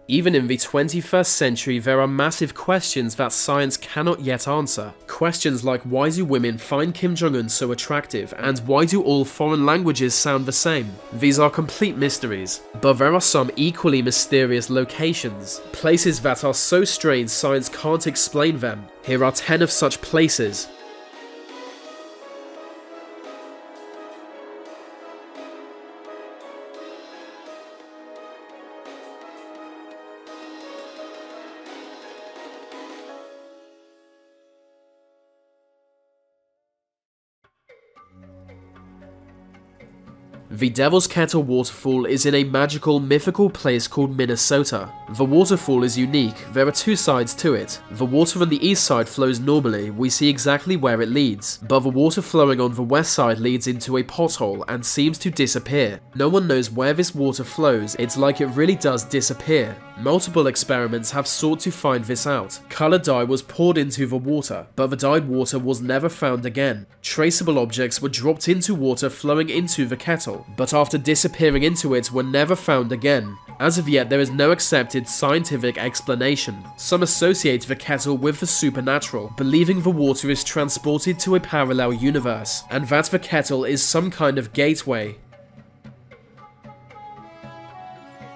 Even in the 21st century, there are massive questions that science cannot yet answer. Questions like, why do women find Kim Jong-un so attractive, and why do all foreign languages sound the same? These are complete mysteries. But there are some equally mysterious locations, places that are so strange science can't explain them. Here are 10 of such places. The Devil's Kettle waterfall is in a magical, mythical place called Minnesota. The waterfall is unique. There are two sides to it. The water on the east side flows normally, we see exactly where it leads, but the water flowing on the west side leads into a pothole and seems to disappear. No one knows where this water flows, it's like it really does disappear. Multiple experiments have sought to find this out. Colored dye was poured into the water, but the dyed water was never found again. Traceable objects were dropped into water flowing into the kettle, but after disappearing into it were never found again. As of yet, there is no accepted scientific explanation. Some associate the kettle with the supernatural, believing the water is transported to a parallel universe, and that the kettle is some kind of gateway.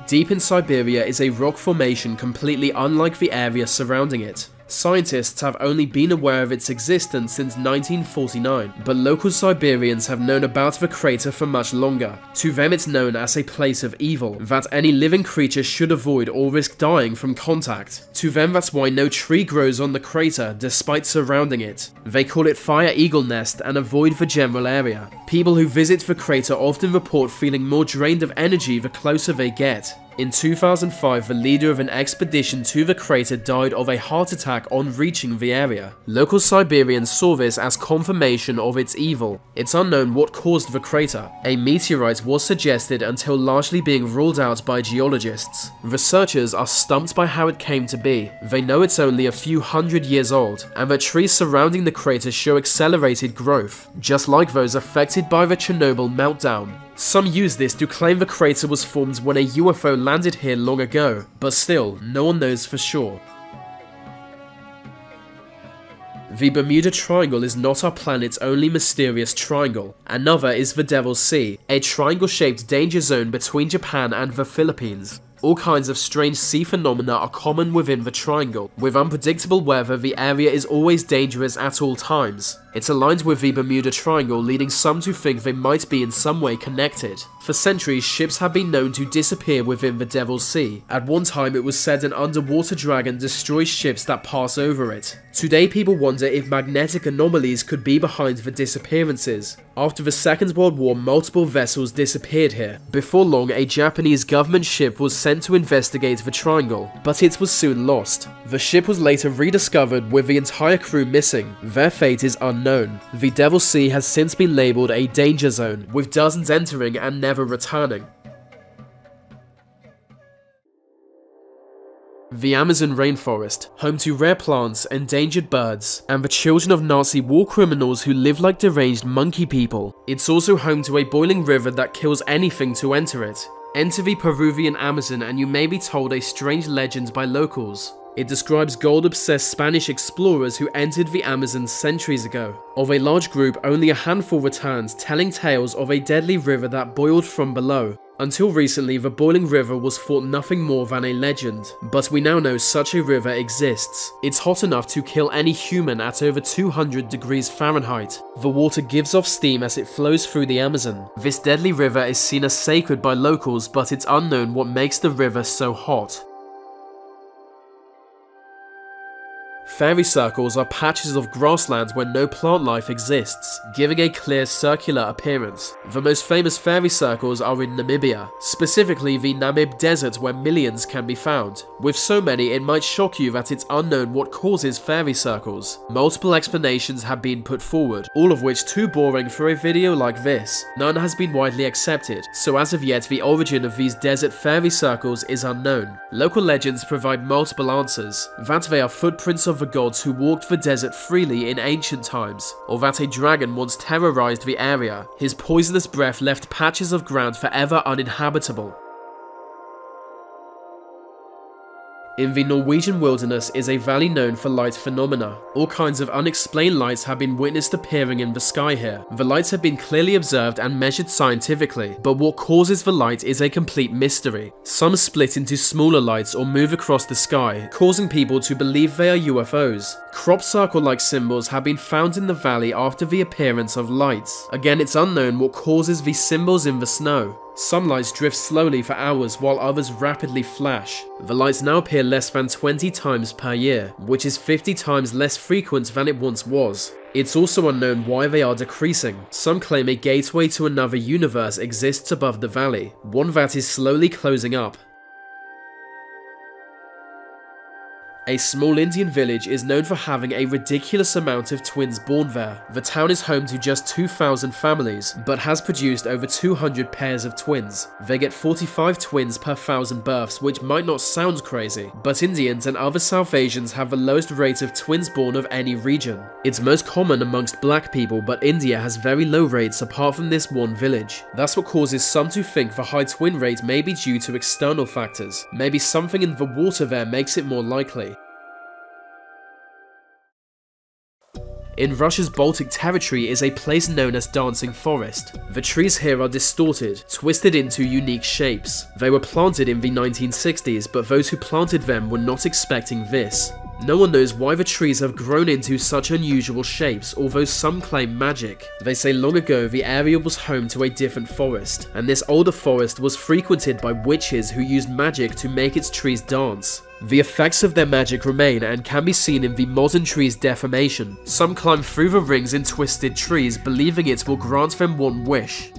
Deep in Siberia is a rock formation completely unlike the area surrounding it. Scientists have only been aware of its existence since 1949, but local Siberians have known about the crater for much longer. To them it's known as a place of evil, that any living creature should avoid or risk dying from contact. To them that's why no tree grows on the crater despite surrounding it. They call it Fire Eagle Nest and avoid the general area. People who visit the crater often report feeling more drained of energy the closer they get. In 2005, the leader of an expedition to the crater died of a heart attack on reaching the area. Local Siberians saw this as confirmation of its evil. It's unknown what caused the crater. A meteorite was suggested until largely being ruled out by geologists. Researchers are stumped by how it came to be. They know it's only a few hundred years old, and the trees surrounding the crater show accelerated growth, just like those affected by the Chernobyl meltdown. Some use this to claim the crater was formed when a UFO landed here long ago, but still, no one knows for sure. The Bermuda Triangle is not our planet's only mysterious triangle. Another is the Devil's Sea, a triangle-shaped danger zone between Japan and the Philippines. All kinds of strange sea phenomena are common within the triangle. With unpredictable weather, the area is always dangerous at all times. It's aligned with the Bermuda Triangle, leading some to think they might be in some way connected. For centuries, ships have been known to disappear within the Devil's Sea. At one time, it was said an underwater dragon destroys ships that pass over it. Today, people wonder if magnetic anomalies could be behind the disappearances. After the Second World War, multiple vessels disappeared here. Before long, a Japanese government ship was sent to investigate the triangle, but it was soon lost. The ship was later rediscovered with the entire crew missing. Their fate is unknown. The Devil's Sea has since been labelled a danger zone, with dozens entering and never returning. The Amazon rainforest, home to rare plants, endangered birds, and the children of Nazi war criminals who live like deranged monkey people. It's also home to a boiling river that kills anything to enter it. Enter the Peruvian Amazon and you may be told a strange legend by locals. It describes gold-obsessed Spanish explorers who entered the Amazon centuries ago. Of a large group, only a handful returned, telling tales of a deadly river that boiled from below. Until recently, the boiling river was thought nothing more than a legend, but we now know such a river exists. It's hot enough to kill any human at over 200 degrees Fahrenheit. The water gives off steam as it flows through the Amazon. This deadly river is seen as sacred by locals, but it's unknown what makes the river so hot. Fairy circles are patches of grassland where no plant life exists, giving a clear circular appearance. The most famous fairy circles are in Namibia, specifically the Namib Desert where millions can be found. With so many, it might shock you that it's unknown what causes fairy circles. Multiple explanations have been put forward, all of which too boring for a video like this. None has been widely accepted, so as of yet the origin of these desert fairy circles is unknown. Local legends provide multiple answers, that they are footprints of the gods who walked the desert freely in ancient times, or that a dragon once terrorized the area. His poisonous breath left patches of ground forever uninhabitable. In the Norwegian wilderness is a valley known for light phenomena. All kinds of unexplained lights have been witnessed appearing in the sky here. The lights have been clearly observed and measured scientifically, but what causes the light is a complete mystery. Some split into smaller lights or move across the sky, causing people to believe they are UFOs. Crop circle-like symbols have been found in the valley after the appearance of lights. Again, it's unknown what causes these symbols in the snow. Some lights drift slowly for hours while others rapidly flash. The lights now appear less than 20 times per year, which is 50 times less frequent than it once was. It's also unknown why they are decreasing. Some claim a gateway to another universe exists above the valley, one that is slowly closing up. A small Indian village is known for having a ridiculous amount of twins born there. The town is home to just 2,000 families, but has produced over 200 pairs of twins. They get 45 twins per 1,000 births, which might not sound crazy, but Indians and other South Asians have the lowest rate of twins born of any region. It's most common amongst black people, but India has very low rates apart from this one village. That's what causes some to think the high twin rate may be due to external factors. Maybe something in the water there makes it more likely. In Russia's Baltic territory is a place known as Dancing Forest. The trees here are distorted, twisted into unique shapes. They were planted in the 1960s, but those who planted them were not expecting this. No one knows why the trees have grown into such unusual shapes, although some claim magic. They say long ago the area was home to a different forest, and this older forest was frequented by witches who used magic to make its trees dance. The effects of their magic remain and can be seen in the modern tree's deformation. Some climb through the rings in twisted trees, believing it will grant them one wish.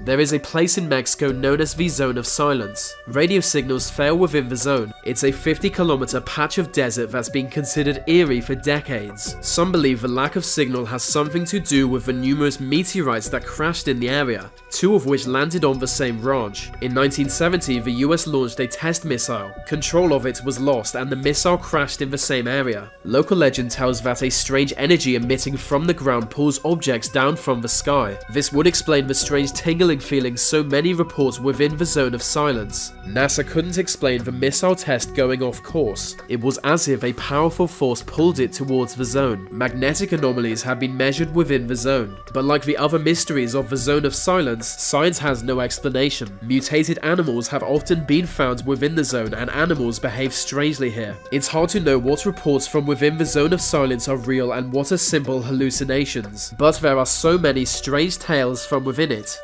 There is a place in Mexico known as the Zone of Silence. Radio signals fail within the zone. It's a 50-kilometer patch of desert that's been considered eerie for decades. Some believe the lack of signal has something to do with the numerous meteorites that crashed in the area, two of which landed on the same ranch. In 1970, the US launched a test missile. Control of it was lost and the missile crashed in the same area. Local legend tells that a strange energy emitting from the ground pulls objects down from the sky. This would explain the strange tingling feeling so many report within the Zone of Silence. NASA couldn't explain the missile test going off course. It was as if a powerful force pulled it towards the zone. Magnetic anomalies have been measured within the zone, but like the other mysteries of the Zone of Silence, science has no explanation. Mutated animals have often been found within the zone and animals behave strangely here. It's hard to know what reports from within the Zone of Silence are real and what are simple hallucinations, but there are so many strange tales from within it.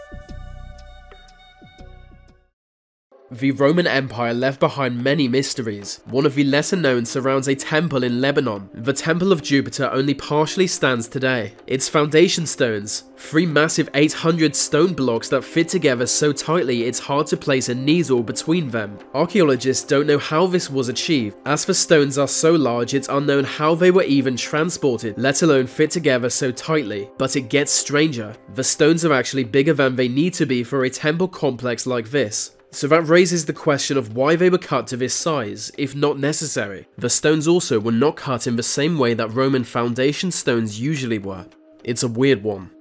The Roman Empire left behind many mysteries. One of the lesser known surrounds a temple in Lebanon. The Temple of Jupiter only partially stands today. Its foundation stones, three massive 800 stone blocks that fit together so tightly it's hard to place a needle between them. Archaeologists don't know how this was achieved. As the stones are so large, it's unknown how they were even transported, let alone fit together so tightly. But it gets stranger. The stones are actually bigger than they need to be for a temple complex like this. So that raises the question of why they were cut to this size, if not necessary. The stones also were not cut in the same way that Roman foundation stones usually were. It's a weird one.